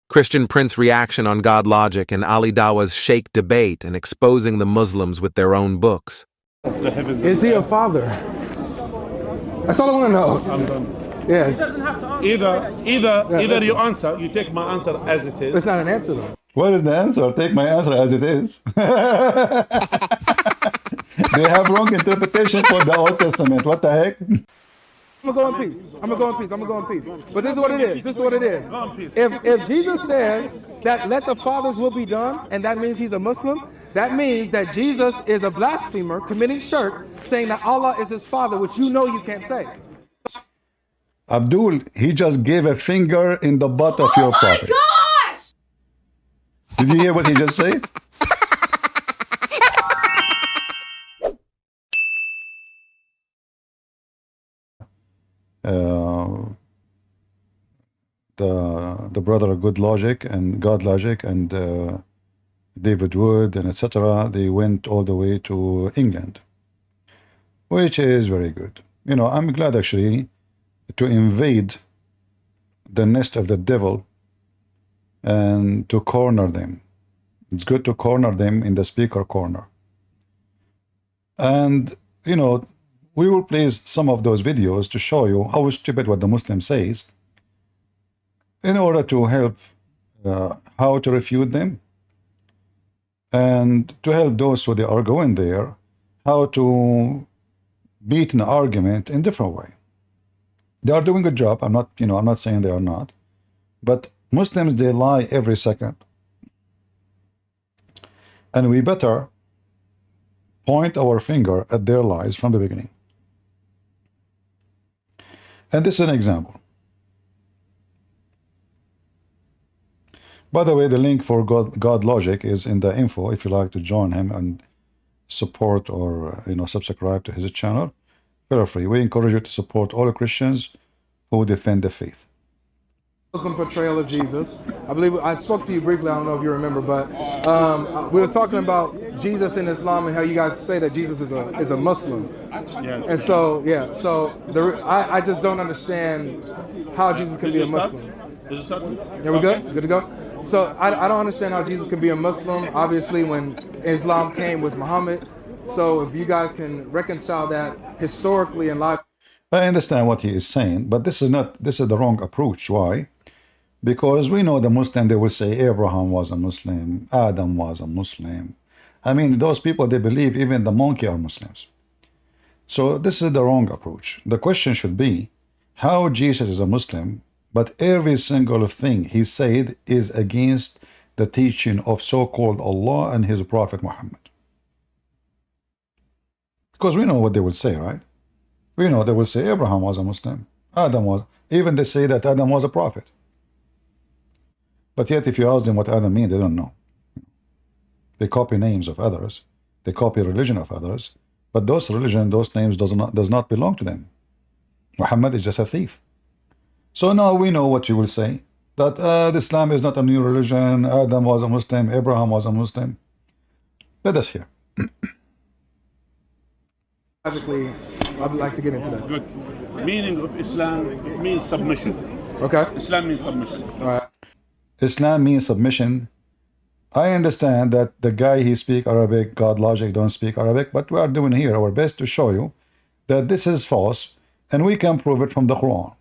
Christian Prince reaction on Godlogic and Ali Dawah's sheikh debate and exposing the Muslims with their own books. Is he a father? That's all I want to know. I'm done. Yes. Either you answer, you take my answer as it is. It's not an answer though. What is the answer? Take my answer as it is. They have wrong interpretation for the Old Testament. What the heck? I'm gonna go in peace. I'm gonna go in peace. I'm gonna go in peace. But this is what it is. This is what it is. Go in peace. If Jesus says that let the Father's will be done, and that means he's a Muslim, that means that Jesus is a blasphemer committing shirk, saying that Allah is his father, which you know you can't say. Abdul, he just gave a finger in the butt of your prophet. Gosh! Did you hear what he just said? The brother of Godlogic and Godlogic and David Wood and etc. They went all the way to England, which is very good. You know, I'm glad actually to invade the nest of the devil and to corner them. It's good to corner them in the speaker corner. And you know, we will play some of those videos to show you how stupid what the Muslim says, in order to help how to refute them, and to help those who they are going there how to beat an argument in different way. They are doing a job. I'm not saying they are not, but Muslims, they lie every second, and we better point our finger at their lies from the beginning. And this is an example. By the way, the link for Godlogic is in the info if you like to join him and support or subscribe to his channel. Feel free. We encourage you to support all Christians who defend the faith. Muslim portrayal of Jesus. I believe I spoke to you briefly. I don't know if you remember, but we were talking about Jesus in Islam and how you guys say that Jesus is a Muslim. Yes. And so I just don't understand how Jesus can be a Muslim. Yeah, we good? Good to go? So I don't understand how Jesus can be a Muslim, obviously, when Islam came with Muhammad. So if you guys can reconcile that historically and logically. I understand what he is saying, but this is the wrong approach. Why? Because we know the Muslim, they will say Abraham was a Muslim, Adam was a Muslim. I mean, those people, they believe even the monkey are Muslims. So this is the wrong approach. The question should be how Jesus is a Muslim, but every single thing he said is against the teaching of so-called Allah and his Prophet Muhammad. Because we know what they will say, right? We know they will say Abraham was a Muslim, Adam was, even they say that Adam was a prophet. But yet if you ask them what Adam means, they don't know. They copy names of others, they copy religion of others, but those religion, those names does not belong to them. Muhammad is just a thief. So now we know what you will say, that Islam is not a new religion, Adam was a Muslim, Abraham was a Muslim. Let us hear. Logically, I'd like to get into that. Good. Meaning of Islam, it means submission. Okay. Islam means submission. All right. Islam means submission. I understand that the guy he speak Arabic, Godlogic don't speak Arabic, but we are doing here our best to show you that this is false, and we can prove it from the Quran.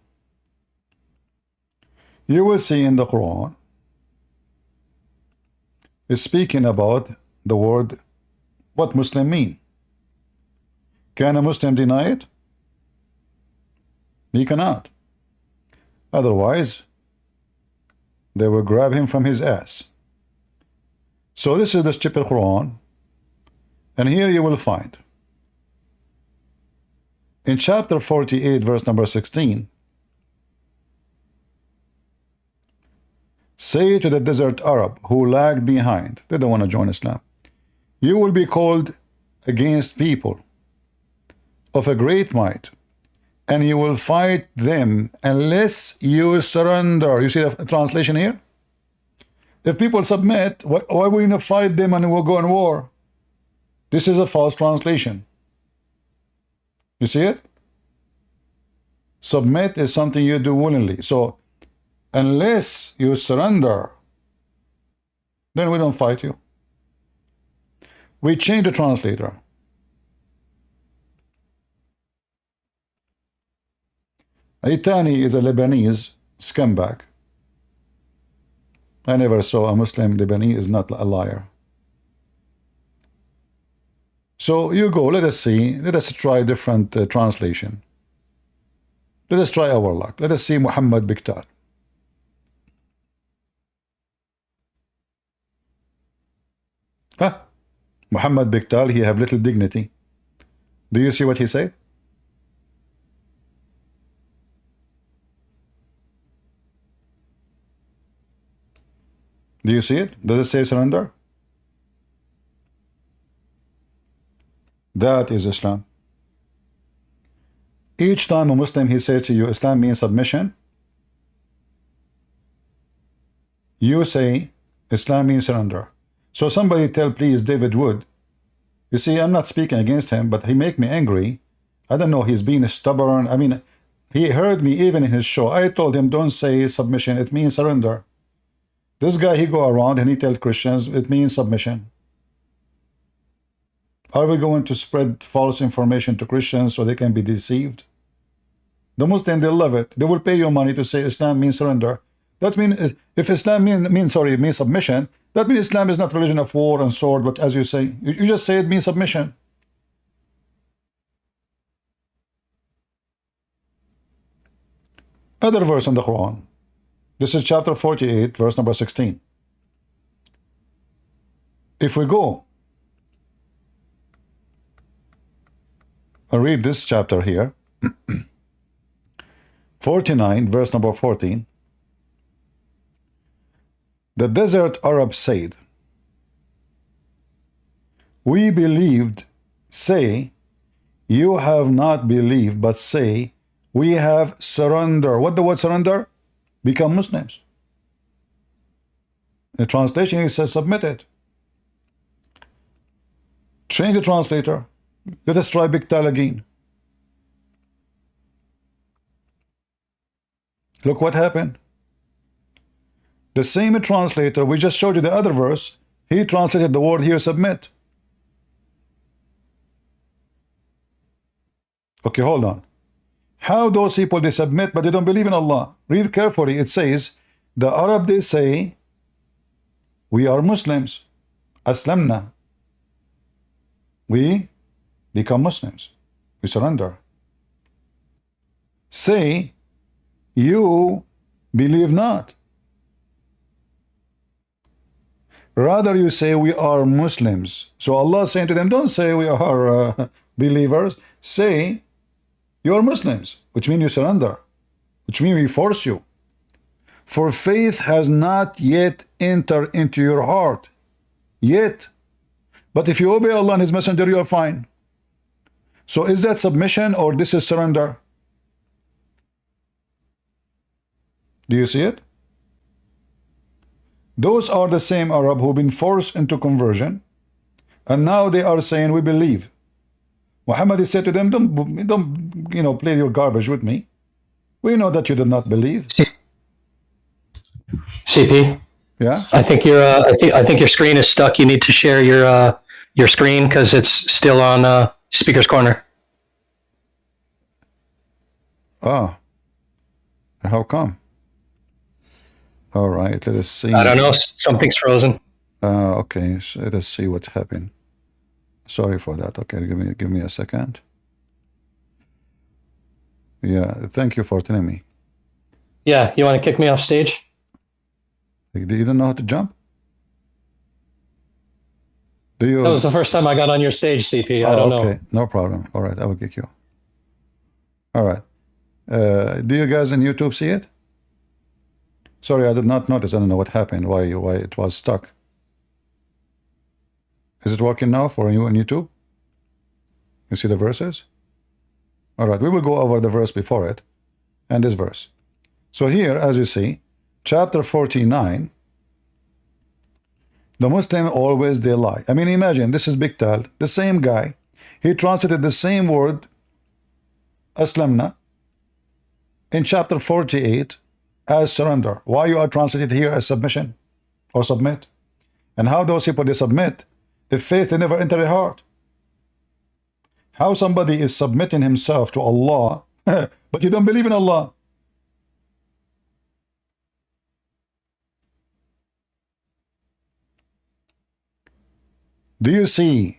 You will see in the Quran, it's speaking about the word, what Muslim mean. Can a Muslim deny it? He cannot. Otherwise, they will grab him from his ass. So this is the stupid Quran, and here you will find in chapter 48 verse number 16, say to the desert Arab who lagged behind, they don't want to join Islam, you will be called against people of a great might, and you will fight them unless you surrender. You see the translation here? If people submit, why are we going to fight them and we'll go in war? This is a false translation. You see it? Submit is something you do willingly. So unless you surrender then we don't fight you. We change the translator. Aitani is a Lebanese scumbag. I never saw a Muslim Lebanese is not a liar. So you go, let us see, let us try different translation. Let us try our luck. Let us see Muhammad Biktal. Muhammad Biktal, he have little dignity. Do you see what he said? Do you see it? Does it say surrender? That is Islam. Each time a Muslim he says to you Islam means submission, you say Islam means surrender. So somebody tell please David Wood, you see I'm not speaking against him, but he make me angry. I don't know, he's being stubborn. I mean, he heard me even in his show. I told him don't say submission, it means surrender. This guy, he go around and he tell Christians it means submission. Are we going to spread false information to Christians so they can be deceived? The Muslims, they love it. They will pay you money to say Islam means surrender. That means if Islam means submission, that means Islam is not religion of war and sword, but as you say, you just say it means submission. Other verse in the Quran. This is chapter 48, verse number 16. If we go and read this chapter here, 49, verse number 14, the desert Arabs said, we believed, say, you have not believed, but say, we have surrendered. What the word surrender? Become Muslims. The translation it says submitted. Change the translator. Let us try Biktal again. Look what happened. The same translator, we just showed you the other verse, he translated the word here submit. Okay, hold on. How those people, they submit, but they don't believe in Allah. Read carefully. It says, the Arab, they say, we are Muslims. Aslamna. We become Muslims. We surrender. Say, you believe not. Rather you say we are Muslims. So Allah is saying to them, don't say we are believers. Say you are Muslims, which means you surrender, which means we force you. For faith has not yet entered into your heart. Yet. But if you obey Allah and His Messenger, you are fine. So is that submission or this is surrender? Do you see it? Those are the same Arab who've been forced into conversion, and now they are saying we believe. Muhammad said to them, don't play your garbage with me. We know that you did not believe. CP. Yeah. I think your screen is stuck. You need to share your screen because it's still on speaker's corner. Ah. How come? All right, let us see. I don't know. Something's frozen. Okay, so let us see what happened. Sorry for that. Okay, give me a second. Yeah, thank you for telling me. Yeah, you want to kick me off stage? You don't know how to jump? Do you? That was the first time I got on your stage, CP. I don't know. Okay, no problem. All right, I will kick you. All right. Do you guys on YouTube see it? Sorry, I did not notice. I don't know what happened, why it was stuck. Is it working now for you on YouTube? You see the verses? All right, we will go over the verse before it and this verse. So here, as you see, chapter 49, the Muslim always they lie. I mean, imagine, this is Biktal, the same guy. He translated the same word, Aslamna, in chapter 48, as surrender. Why you are translated here as submission or submit? And how those people, they submit if faith they never enter their heart? How somebody is submitting himself to Allah, but you don't believe in Allah? Do you see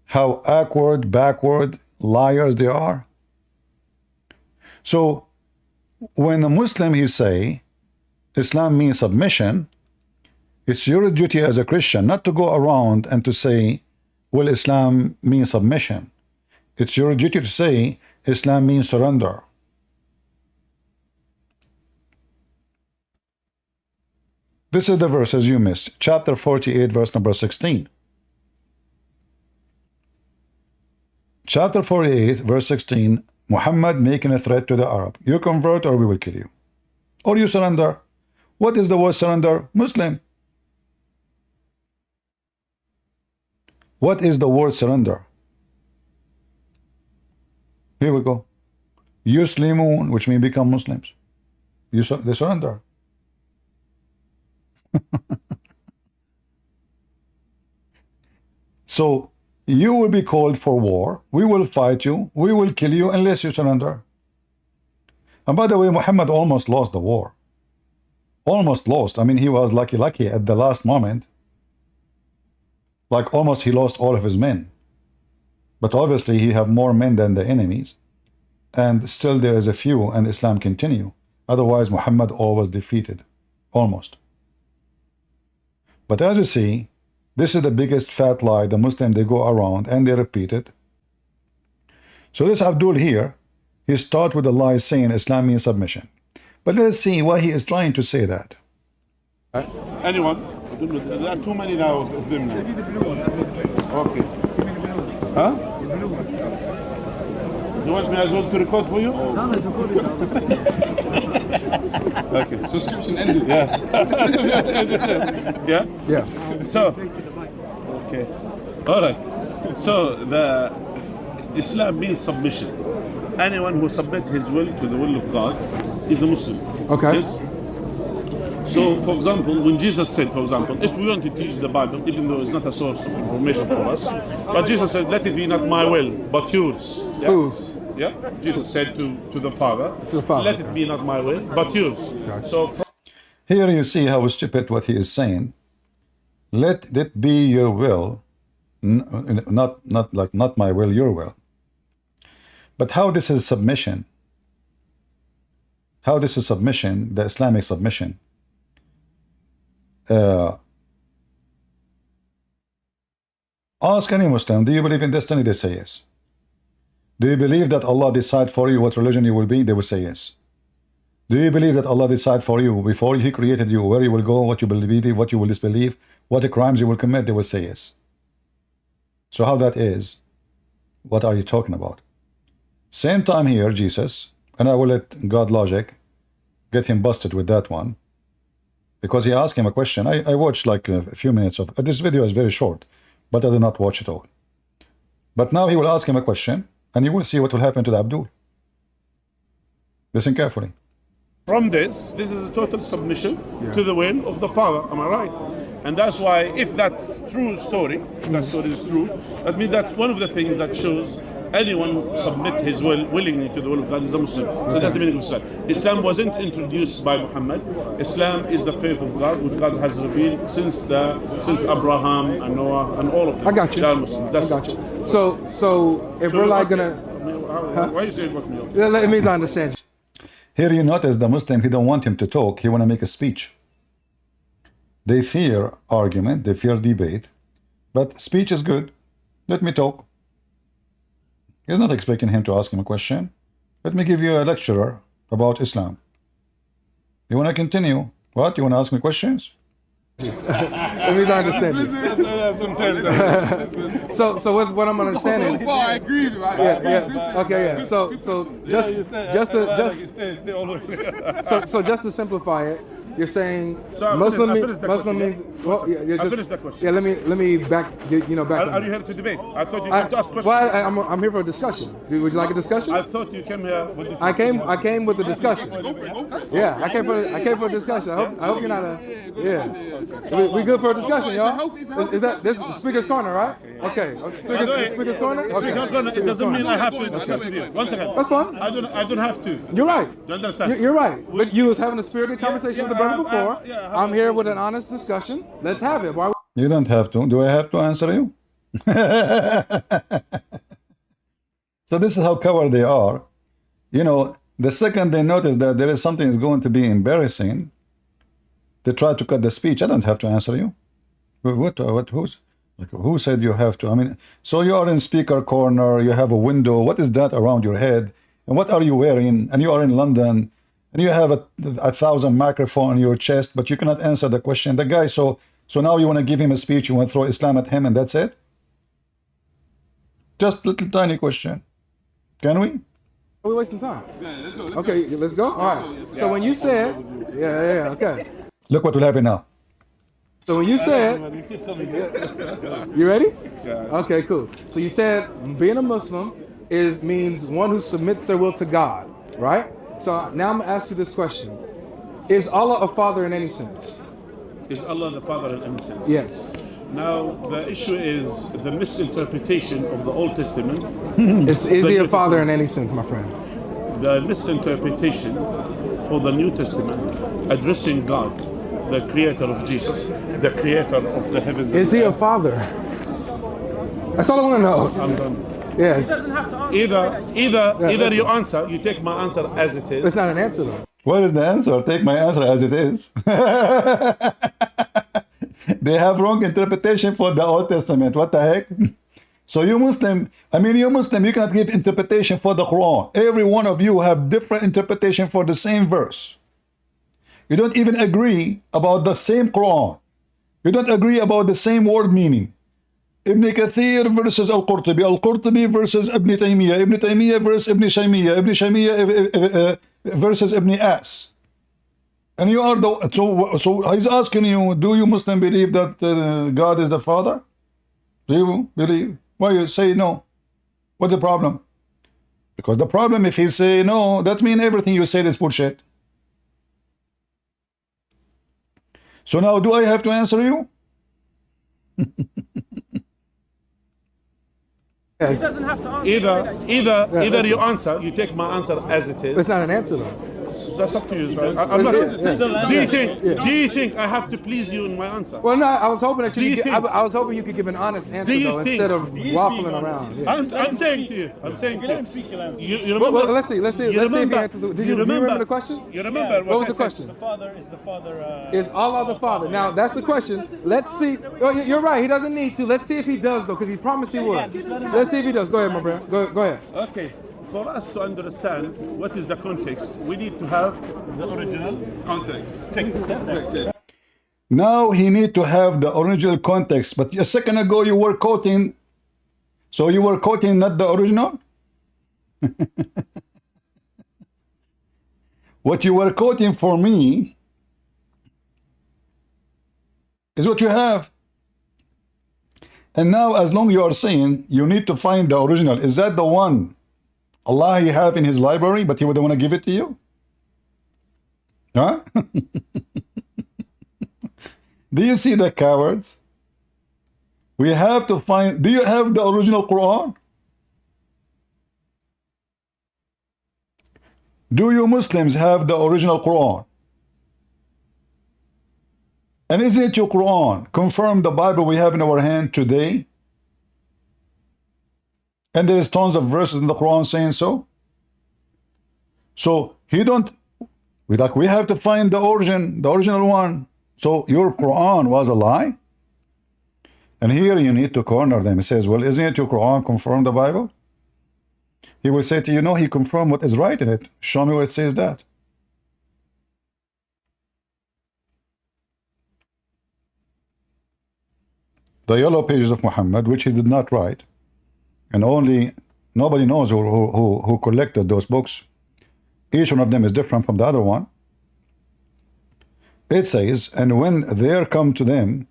how awkward, backward liars they are? So when a Muslim he say Islam means submission, it's your duty as a Christian not to go around and to say, well, Islam means submission. It's your duty to say Islam means surrender. This is the verses you missed. Chapter 48, verse number 16. Chapter 48, verse 16, Muhammad making a threat to the Arab. You convert or we will kill you. Or you surrender. What is the word surrender? Muslim. What is the word surrender? Here we go. Yuslimun, which means become Muslims. They surrender. So you will be called for war. We will fight you. We will kill you unless you surrender. And by the way, Muhammad almost lost the war. Almost lost. I mean, he was lucky at the last moment. Like almost he lost all of his men. But obviously he have more men than the enemies. And still there is a few and Islam continue. Otherwise Muhammad always defeated. Almost. But as you see, this is the biggest fat lie the Muslim they go around and they repeat it. So this Abdul here, he start with the lie saying Islam means submission. But let's see why he is trying to say that. Anyone? There are too many now of them now. Okay. Huh? You want me as well to record for you? Okay. Subscription ended. Yeah. Yeah? Yeah. So, okay. All right. So, the Islam means submission. Anyone who submits his will to the will of God is a Muslim. Okay. Yes? So, for example, when Jesus said, for example, if we want to teach the Bible, even though it's not a source of information for us, but Jesus said, let it be not my will, but yours. Yeah? Whose? Yeah? Jesus said to the Father, let it be not my will, but yours. Gotcha. So, Here you see how stupid what he is saying. Let it be your will, not my will, your will. But how this is submission? How this is submission, the Islamic submission? Ask any Muslim, do you believe in destiny? They say yes. Do you believe that Allah decide for you what religion you will be? They will say yes. Do you believe that Allah decide for you before He created you where you will go, what you believe, what you will disbelieve, what crimes you will commit? They will say yes. So how that is? What are you talking about? Same time here, Jesus, and I will let Godlogic get him busted with that one, because he asked him a question. I watched like a few minutes of this video is very short, but I did not watch it all. But now he will ask him a question, and you will see what will happen to the Abdul. Listen carefully. from this is a total submission to the will of the Father. Am I right? And that's why, if that true story, if that story is true, that means that's one of the things that shows anyone who submit his will willingly to the will of God is a Muslim. So that's the meaning of Islam. Islam wasn't introduced by Muhammad. Islam is the faith of God, which God has revealed since Abraham and Noah and all of them. I got you. They are Muslims. I got you. So if we're like gonna, why you say it me? it means I understand. Here you notice the Muslim, he don't want him to talk, he want to make a speech. They fear argument, they fear debate, but speech is good. Let me talk. He's not expecting him to ask him a question. Let me give you a lecture about Islam. You want to continue? What? You want to ask me questions? It means I understand you. So what I'm understanding. So far, I agree with you. Okay, yeah. So just to simplify it, You're saying So I Muslim finished the Muslim question, means well. Yeah, I finished the question. Yeah, let me back. Back. Are you here to debate? I thought you came to ask questions. Well, I'm here for a discussion. Would you like a discussion? I thought you came here. With I came with a discussion. Yeah, I came for a discussion. I hope you're not a We good for a discussion, y'all? Is that this is Speaker's Corner, right? Okay. Speaker's Corner. Okay. It doesn't mean I have to discuss with you. One second. That's fine. I don't have to. You're right. You understand? You're right. But you was having a spirited conversation with the brother before. I'm here with an honest discussion. Let's have it. Why? You don't have to. Do I have to answer you? So this is how coward they are. You know, the second they notice that there is something is going to be embarrassing, they try to cut the speech. I don't have to answer you. Who said you have to? I mean, so you are in speaker corner, you have a window. What is that around your head? And what are you wearing? And you are in London, and you have a 1,000 microphone on your chest, but you cannot answer the question. The guy, so now you want to give him a speech, you want to throw Islam at him, and that's it? Just little tiny question. Can we? We're wasting time. Yeah, let's go. Okay, let's go. All right. So when you said, okay. Look what will happen now. So when you said, you ready? Yeah. Okay, cool. So you said being a Muslim means one who submits their will to God, right? So now I'm gonna ask you this question: is Allah a father in any sense? Is Allah the Father in any sense? Yes. Now the issue is the misinterpretation of the Old Testament. Is he a father in any sense, my friend? The misinterpretation for the New Testament addressing God, the creator of Jesus, the creator of the heavens. Is he a father? That's all I want to know. I'm done. Yes. Either you answer, you take my answer as it is. It's not an answer though. What is the answer? Take my answer as it is. They have wrong interpretation for the Old Testament. What the heck? So you Muslim, you cannot give interpretation for the Quran. Every one of you have different interpretation for the same verse. You don't even agree about the same Quran. You don't agree about the same word meaning. Ibn Kathir versus Al-Qurtubi, Al-Qurtubi versus Ibn Taymiyyah, Ibn Taymiyyah versus Ibn Shaymiyyah, Ibn Shaymiyyah versus Ibn As. And you are so he's asking you, do you Muslim believe that God is the Father? Do you believe? Why you say no? What's the problem? Because the problem, if he say no, that means everything you said is bullshit. So now, do I have to answer you? He doesn't have to answer. Either you answer, you take my answer as it is. It's not an answer though. That's up to you, right? I'm not. Do you think I have to please you in my answer? Well, no. I was hoping that I was hoping you could give an honest answer though, instead of waffling around. Yeah. I'm saying to you. You remember? Well, let's see if he answers. Do you remember the question? You remember what was the question? The Father is the Father. Is Allah the Father? Now that's the question. Let's see. Oh, you're right. He doesn't need to. Let's see if he does though, because he promised he would. Let's see if he does. Go ahead, my brother. Go ahead. Okay. For us to understand what is the context, we need to have the original context. Now he need to have the original context. But a second ago you were quoting, so you were quoting not the original? What you were quoting for me is what you have. And now as long you are saying you need to find the original, is that the one Allah he have in his library, but he wouldn't want to give it to you? Huh? Do you see the cowards? We have to find, do you have the original Quran? Do you Muslims have the original Quran? And isn't your Quran confirm the Bible we have in our hand today? And there is tons of verses in the Quran saying so. So we have to find the original one. So your Quran was a lie? And here you need to corner them. He says, well, isn't it your Quran confirm the Bible? He will say to you, no, he confirmed what is right in it. Show me where it says that. The yellow pages of Muhammad, which he did not write, and nobody knows who collected those books. Each one of them is different from the other one. It says, and when there come to them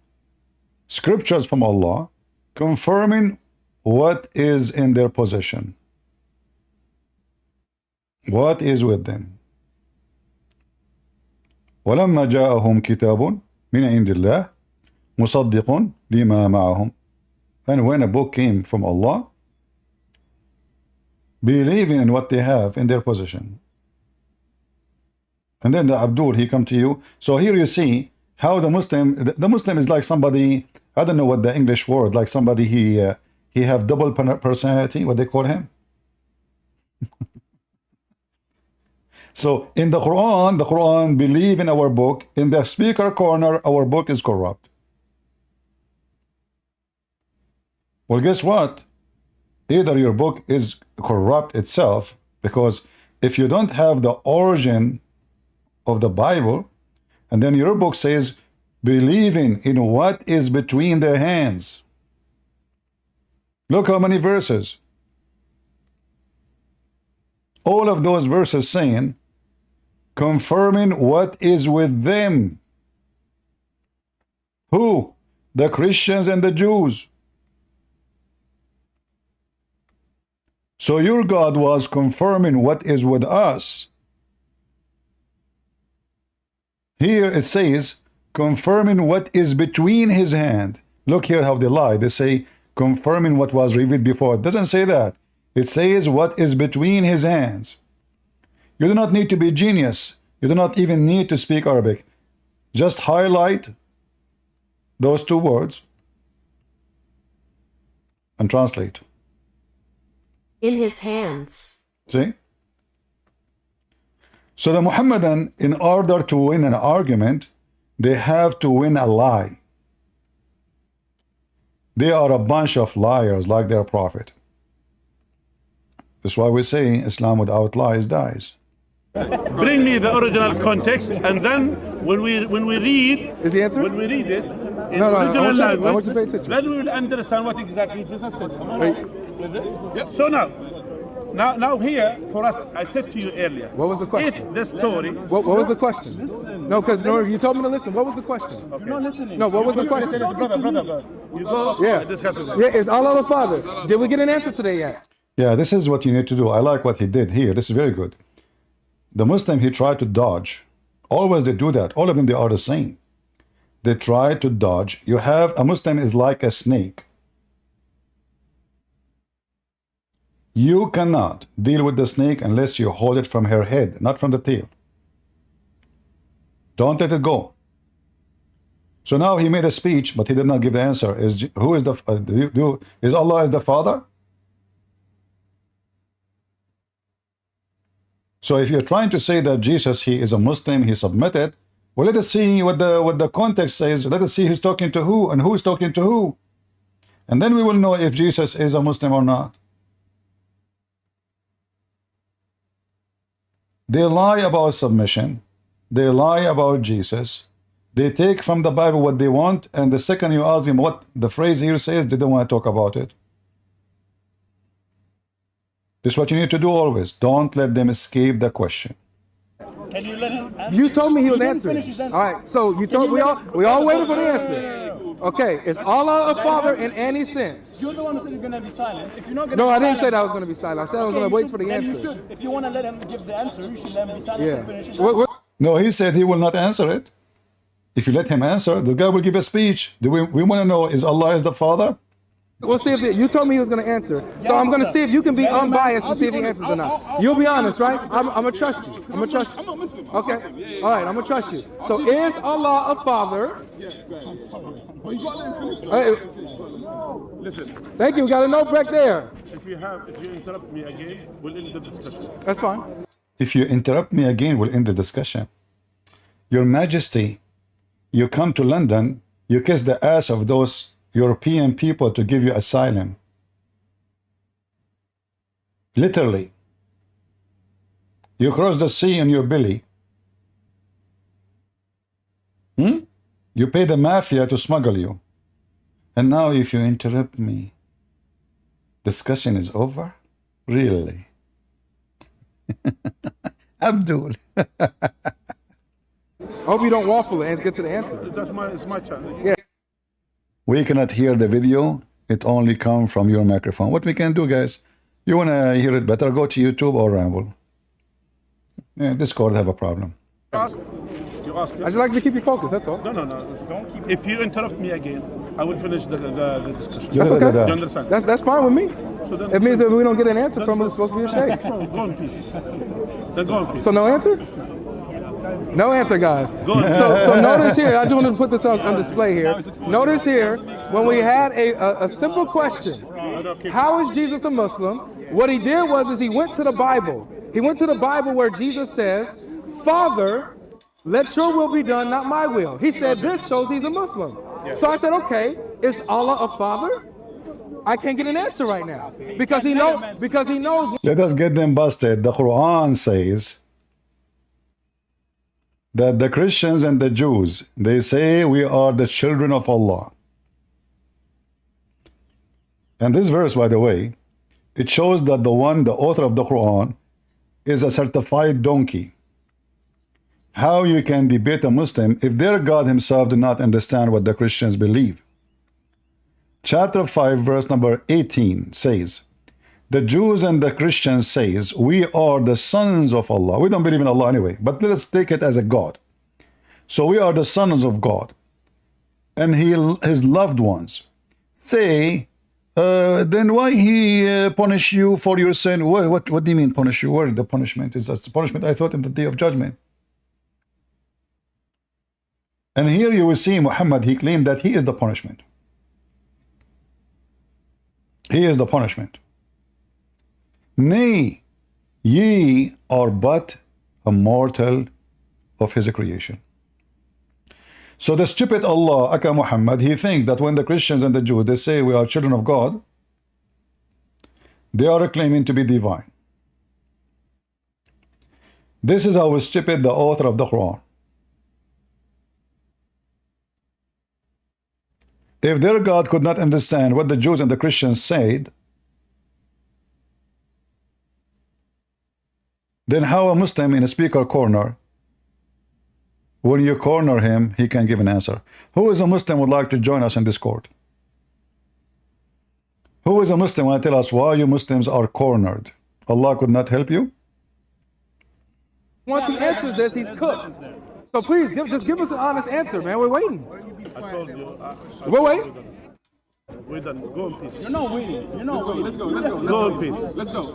scriptures from Allah, confirming what is in their possession, what is with them. ولما جاءهم كتاب من عند الله مصدق لما معهم. And when a book came from Allah, believing in what they have in their possession. And then the Abdul, he come to you. So here you see how the Muslim is like somebody, I don't know what the English word, like somebody he have double personality, what they call him. So in the Quran believe in our book. In the speaker corner, our book is corrupt. Well, guess what? Either your book is corrupt itself, because if you don't have the origin of the Bible, and then your book says believing in what is between their hands. Look how many verses. All of those verses saying confirming what is with them. Who? The Christians and the Jews. So your God was confirming what is with us. Here it says confirming what is between his hand. Look here how they lie. They say confirming what was revealed before. It doesn't say that. It says what is between his hands. You do not need to be genius. You do not even need to speak Arabic. Just highlight those two words and translate. In his hands. See? So the Muhammadan, in order to win an argument, they have to win a lie. They are a bunch of liars like their prophet. That's why we say Islam without lies dies. Bring me the original context, and then when we read, Is the answer? when we read it in No, I original want you language, to pay attention. then we will understand what exactly Jesus said. Wait, Yeah. So now here for us, I said to you earlier. what was the question? If the story, What was the question? No, because you told me to listen. What was the question? you're not listening. No, what was the question? Brother. You go. Yeah. Discuss with him. Yeah, is Allah the Father? Did we get an answer today yet? Yeah, this is what you need to do. I like what he did here. This is very good. The Muslim, he tried to dodge. Always they do that. All of them, they are the same. They try to dodge. You have, a Muslim is like a snake. You cannot deal with the snake unless you hold it from her head, not from the tail. Don't let it go. So now he made a speech, but he did not give the answer. Is Allah is the Father? So if you're trying to say that Jesus, he is a Muslim, he submitted, well, let us see what the context says. Let us see who's talking to who and who's talking to who. And then we will know if Jesus is a Muslim or not. They lie about submission. They lie about Jesus. They take from the Bible what they want, and the second you ask them what the phrase here says, they don't want to talk about it. This is what you need to do always. Don't let them escape the question. Can you let him answer? You told me he was Let him answering. finish his answer. All right, so you told we all waited for the answer. Okay, is Allah a father in any sense? You're the one who said you're gonna be silent. If you're not gonna No, be I didn't silent, say that I was going to be silent. I said I was going to wait for the then you answer. should. If you want to let him give the answer, you should let him be silent Yeah. and finish his What- answer. what- No, he said he will not answer it. If you let him answer, the guy will give a speech. We want to know, is Allah is the Father? We'll see if you told me he was going to answer. So I'm going to see if you can be unbiased to see if he answers or not. You'll be honest, right? I'm going to trust you. I'm going to trust you. Okay. All right, I'm going to trust you. So is Allah a father? Listen, Thank you. We got a note back there. if you interrupt me again, we'll end the discussion. That's fine. If you interrupt me again, we'll end the discussion. Your Majesty, you come to London, you kiss the ass of those European people to give you asylum. Literally. You cross the sea in your belly. You pay the mafia to smuggle you. And now if you interrupt me, discussion is over? Really? Abdul. I hope you don't waffle and get to the answer. It's my channel. Yeah. We cannot hear the video. It only comes from your microphone. What we can do, guys, you want to hear it better, go to YouTube or Ramble. Yeah, Discord have a problem. You ask. I just like to keep you focused, that's all. No. Don't keep. If you interrupt me again, I will finish the discussion. That's okay. You understand? That's fine with me. So then, It means that we don't get an answer from it, it's supposed to be a sheikh. Go in peace. Then go in peace. So no answer? No answer, guys. Go in peace. So notice here, I just wanted to put this on display here. Notice here, when we had a simple question, how is Jesus a Muslim? What he did was he went to the Bible. He went to the Bible where Jesus says, Father, let your will be done, not my will. He said this shows he's a Muslim. So I said, okay, is Allah a father? I can't get an answer right now because he knows. Let us get them busted. The Quran says that the Christians and the Jews, they say we are the children of Allah. And this verse, by the way, it shows that the author of the Quran, is a certified donkey. How you can debate a Muslim if their God himself did not understand what the Christians believe? Chapter 5, verse number 18 says, the Jews and the Christians says, we are the sons of Allah. We don't believe in Allah anyway, but let us take it as a God. So we are the sons of God. And his loved ones say, then why he punish you for your sin? What do you mean punish you? Where the punishment is? That's the punishment I thought in the day of judgment. And here you will see Muhammad, he claimed that he is the punishment. He is the punishment. Nay, ye are but a mortal of his creation. So the stupid Allah, Aka Muhammad, he thinks that when the Christians and the Jews, they say we are children of God, they are claiming to be divine. This is how stupid the author of the Quran. If their God could not understand what the Jews and the Christians said, then how a Muslim in a speaker corner, when you corner him, he can give an answer? Who is a Muslim would like to join us in Discord? Who is a Muslim want to tell us why you Muslims are cornered? Allah could not help you? Once he answers this, he's cooked. So please, just give us an honest answer, man. We're waiting. I told you. We're waiting. We're done. Go in peace. You're not waiting. You're not waiting. Let's go. Go in peace. Let's go.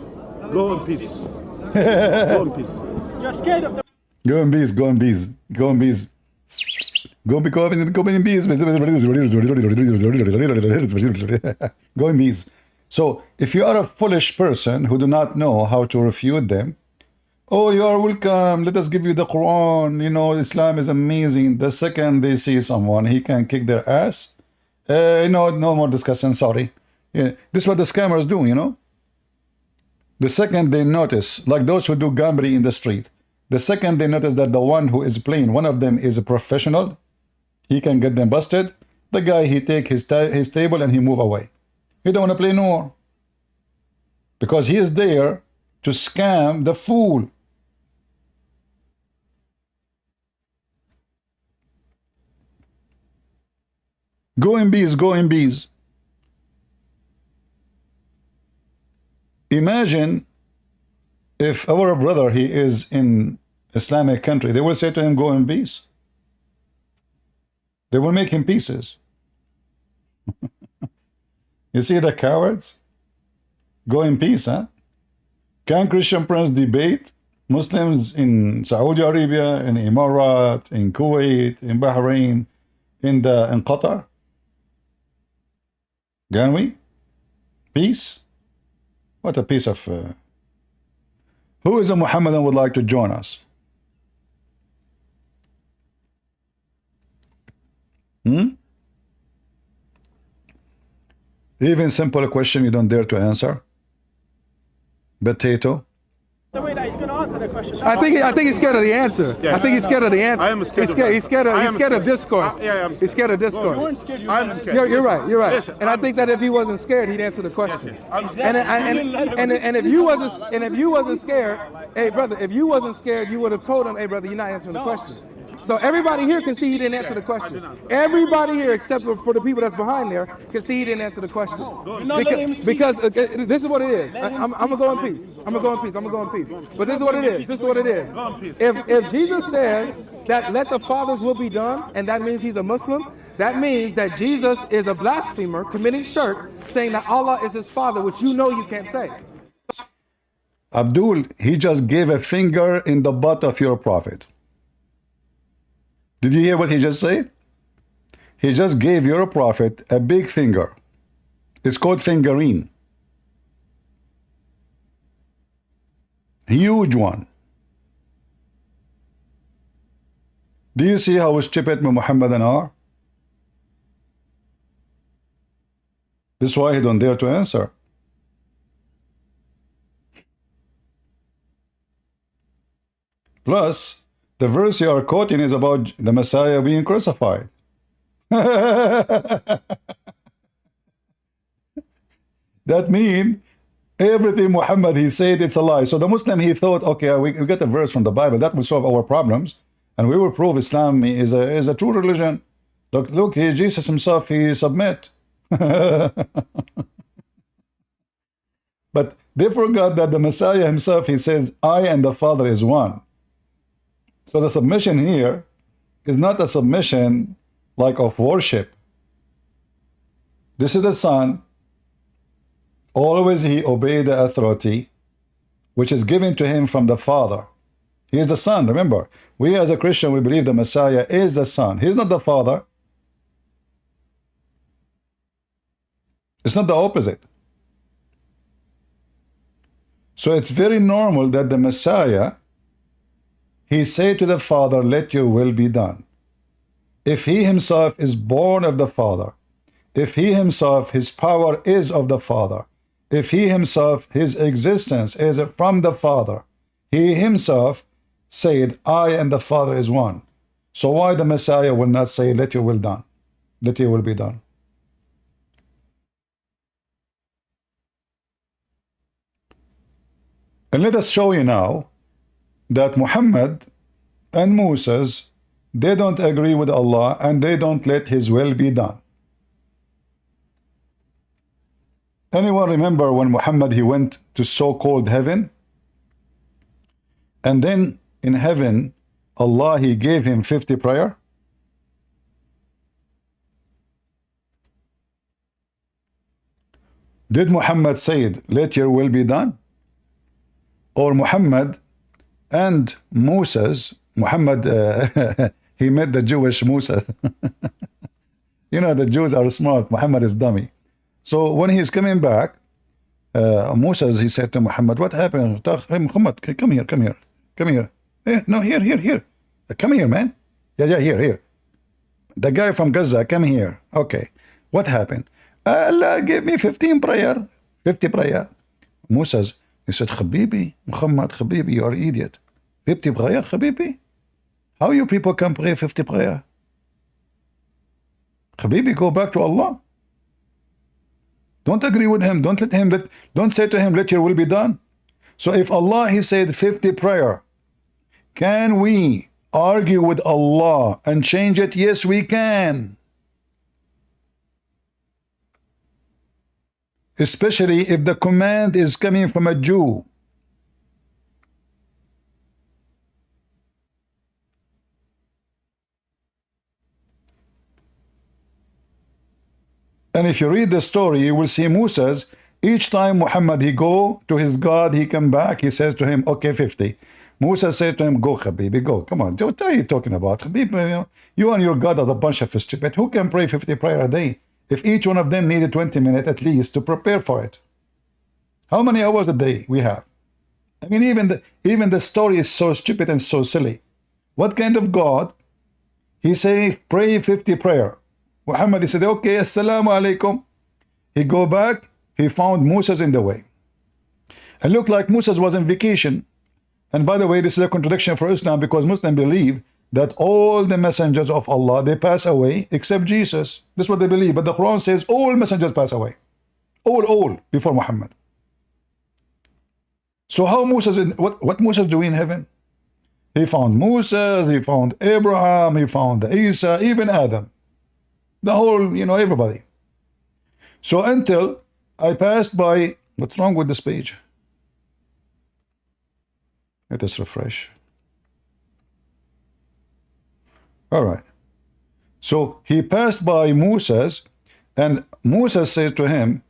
Go in peace. Go in peace. You're scared of the. Go in bees, go in bees, go in bees. Go in bees. Go in bees. So if you are a foolish person who do not know how to refute them, oh, you are welcome, let us give you the Quran, you know, Islam is amazing. The second they see someone, he can kick their ass. No more discussion, sorry. Yeah, this is what the scammers do, you know. The second they notice, like those who do gambling in the street, the second they notice that the one who is playing, one of them is a professional, he can get them busted. The guy, he take his table and he move away. He don't want to play no more. Because he is there to scam the fool. Go in bees, go in bees. Imagine if our brother, he is in Islamic country, they will say to him, go in peace. They will make him pieces. You see the cowards? Go in peace, huh? Can Christian prince debate Muslims in Saudi Arabia, in Emirat, in Kuwait, in Bahrain, in Qatar? Can we? Peace? What a piece of... Who is a Muhammadan would like to join us? Even simple question you don't dare to answer? Potato? The way that he's going to answer the question. I think he's scared of the answer. Yeah. I think he's scared of the answer. I am scared. He's scared of discourse. I'm He's scared of You discourse. weren't scared. You I'm were scared. You're right. You're right. Yes, And I think that if he wasn't scared, he'd answer the question. I'm scared. And if you wasn't scared, hey brother, if you wasn't scared, you would have told him, hey brother, you're not answering the question. So everybody here can see he didn't answer the question. Everybody here, except for the people that's behind there, can see he didn't answer the question. Because this is what it is. I'm gonna go in peace. I'm gonna go in peace. I'm gonna go in peace. But this is what it is. This is what it is. If Jesus says that let the Father's will be done, and that means he's a Muslim, that means that Jesus is a blasphemer committing shirk, saying that Allah is his Father, which you know you can't say. Abdul, he just gave a finger in the butt of your prophet. Did you hear what he just said? He just gave your prophet a big finger. It's called fingering. Huge one. Do you see how stupid Muhammadan are? This is why he don't dare to answer. Plus, the verse you are quoting is about the Messiah being crucified. That means everything Muhammad he said it's a lie. So the Muslim he thought, okay, we get a verse from the Bible that will solve our problems, and we will prove Islam is a true religion. Look, Jesus himself he submit. But they forgot that the Messiah himself he says, I and the Father is one. So the submission here is not a submission like of worship. This is the Son. Always he obeyed the authority which is given to him from the Father. He is the Son. Remember, we as a Christian, we believe the Messiah is the Son. He is not the Father. It's not the opposite. So it's very normal that the Messiah he said to the Father, let your will be done. If he himself is born of the Father, if he himself, his power is of the Father, if he himself, his existence is from the Father, he himself said, I and the Father is one. So why the Messiah will not say, let your will done, let your will be done? And let us show you now that Muhammad and Moses, they don't agree with Allah and they don't let his will be done. Anyone remember when Muhammad he went to so-called heaven? And then in heaven, Allah he gave him 50 prayer? Did Muhammad say, let your will be done? Or Muhammad and Moses, Muhammad, he met the Jewish Moses. You know, the Jews are smart. Muhammad is dummy. So when he's coming back, Moses, he said to Muhammad, what happened? Hey, Muhammad, come here, come here, come here. Hey, no, here. Come here, man. Yeah, here. The guy from Gaza, come here. Okay. What happened? Allah gave me 15 prayer, 50 prayer. Moses, he said, Habibi, Muhammad, Habibi, you are an idiot. 50 prayer, Habibi? How you people can pray 50 prayer? Habibi, go back to Allah. Don't agree with him. Don't say to him, let your will be done. So if Allah, he said 50 prayer, can we argue with Allah and change it? Yes, we can. Especially if the command is coming from a Jew. And if you read the story, you will see Moses, each time Muhammad he go to his God, he come back, he says to him, okay, 50. Musa says to him, go, Habibi, go. Come on, what are you talking about? Habibi, you and your God are a bunch of stupid. Who can pray 50 prayer a day? If each one of them needed 20 minutes at least to prepare for it. How many hours a day we have? I mean, even the story is so stupid and so silly. What kind of God? He say, pray 50 prayer. Muhammad, he said, okay, assalamu alaikum. He go back, he found Moses in the way. It looked like Moses was on vacation. And by the way, this is a contradiction for Islam because Muslims believe that all the messengers of Allah, they pass away except Jesus. This is what they believe. But the Quran says all messengers pass away. All before Muhammad. So how Moses, what Moses doing in heaven? He found Moses, he found Abraham, he found Isa, even Adam. The whole, everybody. So until I passed by, what's wrong with this page? Let us refresh. All right. So he passed by Moses, and Moses says to him,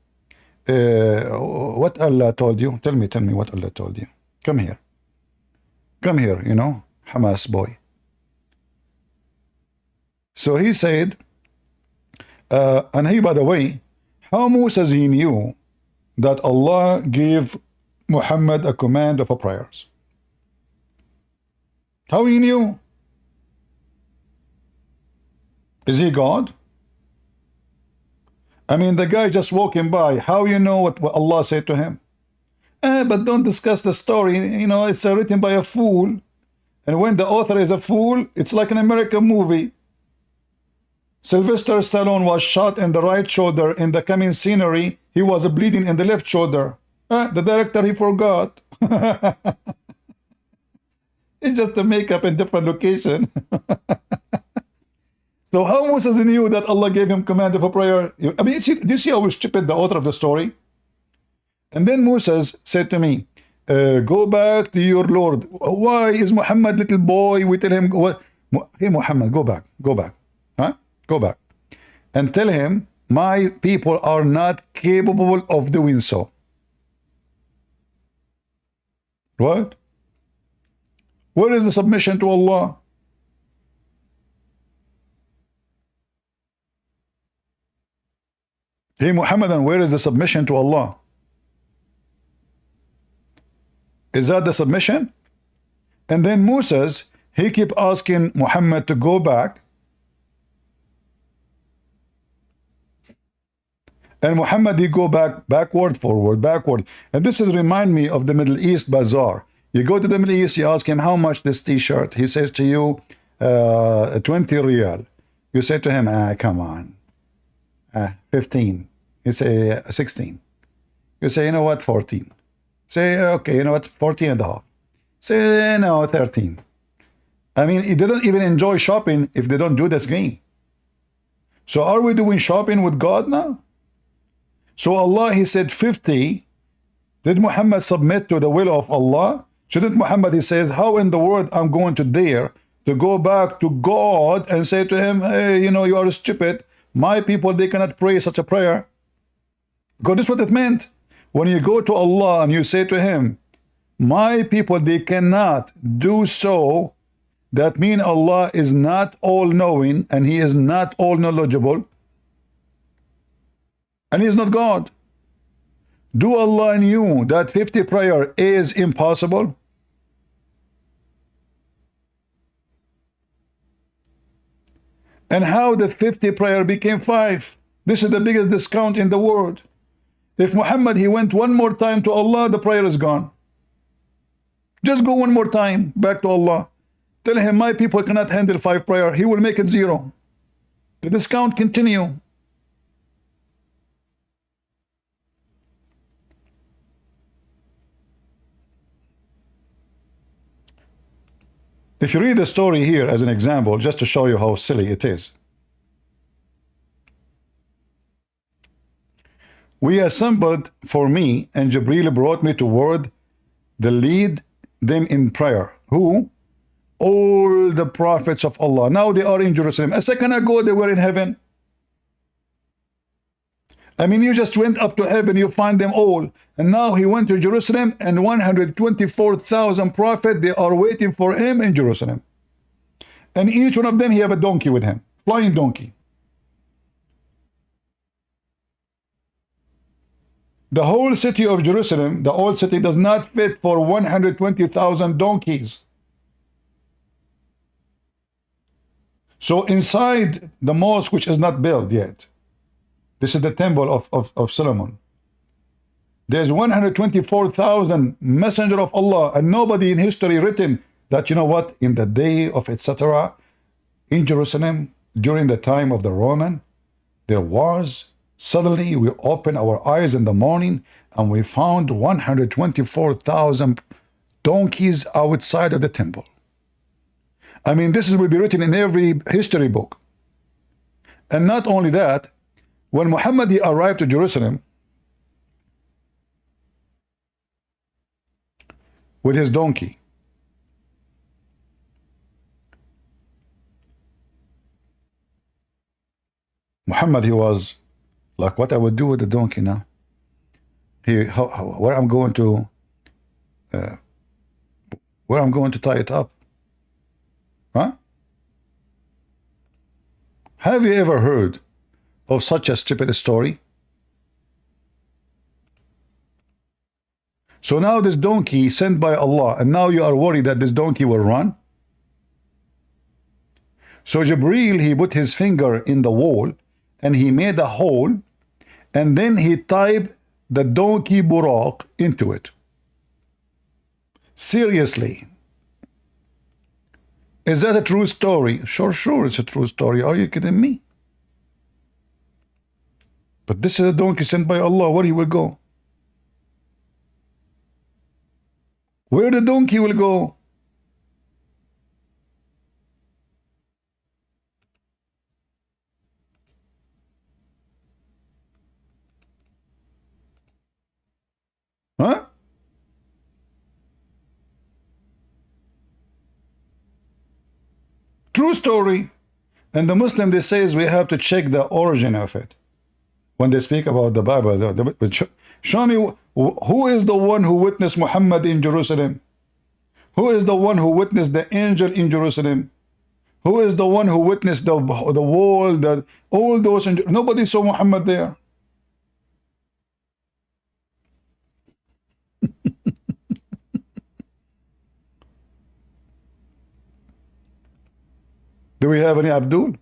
what Allah told you? Tell me what Allah told you. Come here. Come here, Hamas boy. So he said, and he, by the way, how Moses he knew that Allah gave Muhammad a command of prayers? How he knew? Is he God? I mean, the guy just walking by, how you know what Allah said to him? But don't discuss the story. It's written by a fool. And when the author is a fool, it's like an American movie. Sylvester Stallone was shot in the right shoulder. In the coming scenery, he was bleeding in the left shoulder. The director, he forgot. It's just a makeup in different location. So how Moses knew that Allah gave him command of a prayer? I mean, do you see how stupid the author of the story? And then Moses said to me, go back to your Lord. Why is Muhammad little boy? We tell him, hey Muhammad, go back. Huh? Go back. And tell him, my people are not capable of doing so. What? Where is the submission to Allah? Hey Muhammadan, where is the submission to Allah? Is that the submission? And then Moses, he keep asking Muhammad to go back. And Muhammad, he go back, backward, forward, backward. And this is remind me of the Middle East bazaar. You go to the Middle East, you ask him, how much this t-shirt? He says to you, 20 riyal. You say to him, come on. 15. You say 16. You say, you know what, 14. Say, okay, you know what, 14 and a half. Say, no, 13. I mean, they don't even enjoy shopping if they don't do this game. So are we doing shopping with God now? So Allah, he said 50. Did Muhammad submit to the will of Allah? Shouldn't Muhammad, he says, how in the world I'm going to dare to go back to God and say to him, hey, you are stupid. My people, they cannot pray such a prayer. God, this is what it meant. When you go to Allah and you say to him, my people, they cannot do so, that means Allah is not all-knowing and he is not all-knowledgeable. And he is not God. Do Allah knew that 50 prayer is impossible? And how the 50 prayer became 5? This is the biggest discount in the world. If Muhammad, he went one more time to Allah, the prayer is gone. Just go one more time back to Allah. Tell him, my people cannot handle 5 prayer. He will make it 0. The discount continue. If you read the story here as an example, just to show you how silly it is. We assembled for me, and Jibreel brought me toward the lead them in prayer. Who? All the prophets of Allah. Now they are in Jerusalem. A second ago they were in heaven. I mean, you just went up to heaven, you find them all. And now he went to Jerusalem, and 124,000 prophets, they are waiting for him in Jerusalem. And each one of them, he have a donkey with him, flying donkey. The whole city of Jerusalem, the old city, does not fit for 120,000 donkeys. So inside the mosque, which is not built yet, this is the temple of Solomon. There's 124,000 messenger of Allah, and nobody in history written that, you know what, in the day of etc. in Jerusalem, during the time of the Roman, there was, suddenly we opened our eyes in the morning and we found 124,000 donkeys outside of the temple. I mean, this will be written in every history book. And not only that, when Muhammad he arrived to Jerusalem with his donkey, Muhammad, he was like, what I would do with the donkey now? Where I'm going to tie it up? Huh? Have you ever heard of such a stupid story? So now this donkey sent by Allah, and now you are worried that this donkey will run? So Jibreel, he put his finger in the wall and he made a hole, and then he tied the donkey buraq into it. Seriously. Is that a true story? Sure, it's a true story. Are you kidding me? But this is a donkey sent by Allah. Where he will go? Where the donkey will go? Huh? True story. And the Muslim, they say, is we have to check the origin of it. When they speak about the Bible, show me who is the one who witnessed Muhammad in Jerusalem? Who is the one who witnessed the angel in Jerusalem? Who is the one who witnessed the wall, all those? Nobody saw Muhammad there. Do we have any Abdul?